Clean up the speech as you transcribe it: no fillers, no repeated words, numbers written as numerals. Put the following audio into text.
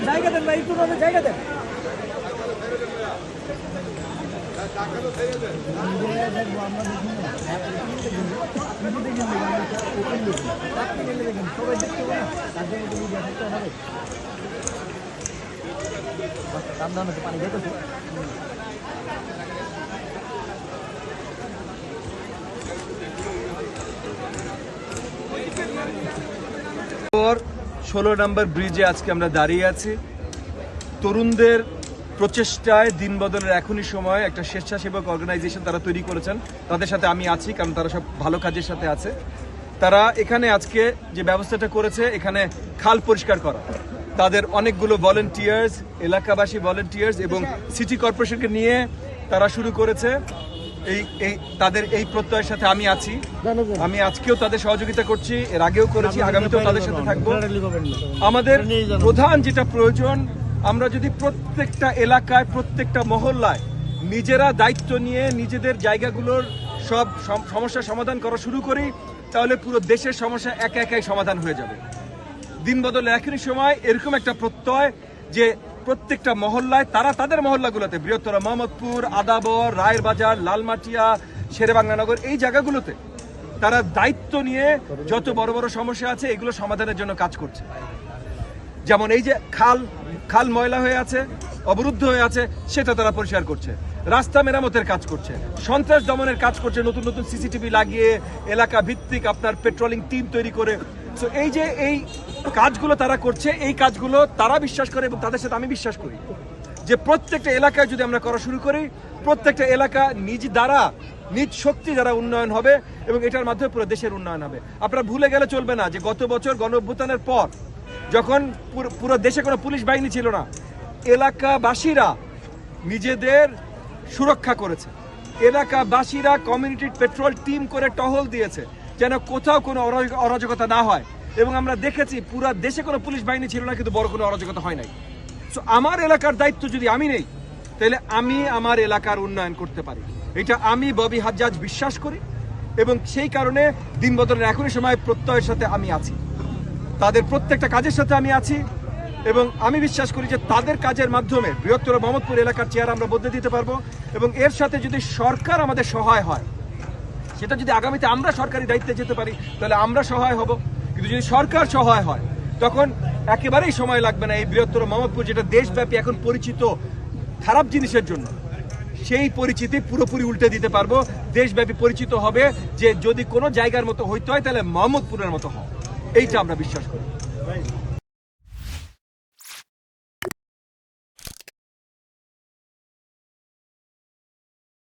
জায়গা দেন ভাই, একটু জায়গা দেন। পানি 16 নম্বর ব্রিজে আজকে আমরা দাঁড়িয়ে আছি। তরুণদের প্রচেষ্টায় দিন বদলের এখনই সময় একটা স্বেচ্ছাসেবক অর্গানাইজেশন তারা তৈরি করেছেন, তাদের সাথে আমি আছি, কারণ তারা সব ভালো কাজের সাথে আছে। তারা এখানে আজকে যে ব্যবস্থাটা করেছে, এখানে খাল পরিষ্কার করা, তাদের অনেকগুলো ভলেন্টিয়ার্স, এলাকাবাসী ভলেন্টিয়ার্স এবং সিটি কর্পোরেশনকে নিয়ে তারা শুরু করেছে। তাদের এই প্রত্যয়ের সাথে আমি আছি। আমি আজকেও তাদের সহযোগিতা করছি, এর আগেও করেছি, আগামীতেও তাদের সাথে থাকবো। আমাদের প্রধান যেটা প্রয়োজন, আমরা যদি প্রত্যেকটা এলাকায়, প্রত্যেকটা মহল্লায় নিজেরা দায়িত্ব নিয়ে নিজেদের জায়গাগুলোর সব সমস্যার সমাধান করা শুরু করি, তাহলে পুরো দেশের সমস্যা একা একাই সমাধান হয়ে যাবে। দিন বদলে এখনই সময় এরকম একটা প্রত্যয় যে প্রত্যেকটা মহল্লায় তারা তাদের মহল্লাগুলোতে, বৃহত্তর মোহাম্মদপুর, আদাবর, রায়ের বাজার, লালমাটিয়া, শেরেবাংলানগর, এই জায়গাগুলোতে তারা দায়িত্ব নিয়ে যত বড় বড় সমস্যা আছে এগুলো সমাধানের জন্য কাজ করছে। যেমন এই যে খাল ময়লা হয়ে আছে, অবরুদ্ধ হয়ে আছে, সেটা তারা পরিষ্কার করছে। রাস্তা মেরামতের কাজ করছে, সন্ত্রাস দমনের কাজ করছে, নতুন নতুন সিসিটিভি লাগিয়ে এলাকা ভিত্তিক আপনার পেট্রোলিং টিম তৈরি করে। সো এই যে এই কাজগুলো তারা করছে, এই কাজগুলো তারা বিশ্বাস করে এবং তাদের সাথে আমি বিশ্বাস করি যে প্রত্যেকটা এলাকায় যদি আমরা করা শুরু করি, প্রত্যেকটা এলাকা নিজ শক্তি দ্বারা উন্নয়ন হবে এবং এটার মাধ্যমে পুরো দেশের উন্নয়ন হবে। আপনারা ভুলে গেলে চলবে না যে গত বছর গণঅভ্যুত্থানের পর যখন পুরো দেশে কোনো পুলিশ বাহিনী ছিল না, এলাকাবাসীরা নিজেদের সুরক্ষা করেছে, এলাকাবাসীরা কমিউনিটি পেট্রোল টিম করে টহল দিয়েছে যেন কোথাও কোনো অরাজকতা না হয়। এবং আমরা দেখেছি পুরো দেশে কোনো পুলিশ বাহিনী ছিল না, কিন্তু বড় কোনো অরাজকতা হয় নাই। সো আমার এলাকার দায়িত্ব যদি আমি নেই, তাহলে আমি আমার এলাকার উন্নয়ন করতে পারি, এটা আমি ববি হাজ্জাজ বিশ্বাস করি। এবং সেই কারণে দিন বদলের এখনই সময় প্রত্যয়ের সাথে আমি আছি, তাদের প্রত্যেকটা কাজের সাথে আমি আছি এবং আমি বিশ্বাস করি যে তাদের কাজের মাধ্যমে বৃহত্তর মোহাম্মদপুর এলাকার চেহারা আমরা বদলে দিতে পারবো। এবং এর সাথে যদি সরকার আমাদের সহায় হয়, সেটা যদি আগামীতে আমরা সরকারি দায়িত্বে যেতে পারি, তাহলে আমরা সহায় হব। কিন্তু যদি সরকার সহায় হয়, তখন একেবারেই সময় লাগবে না এই বৃহত্তর মোহাম্মদপুর, যেটা দেশব্যাপী এখন পরিচিত খারাপ জিনিসের জন্য, সেই পরিচিতি পুরোপুরি উল্টে দিতে পারবো। দেশব্যাপী পরিচিত হবে যে যদি কোনো জায়গার মতো হইতে হয় তাহলে মোহাম্মদপুরের মতো হয়, এইটা আমরা বিশ্বাস করি।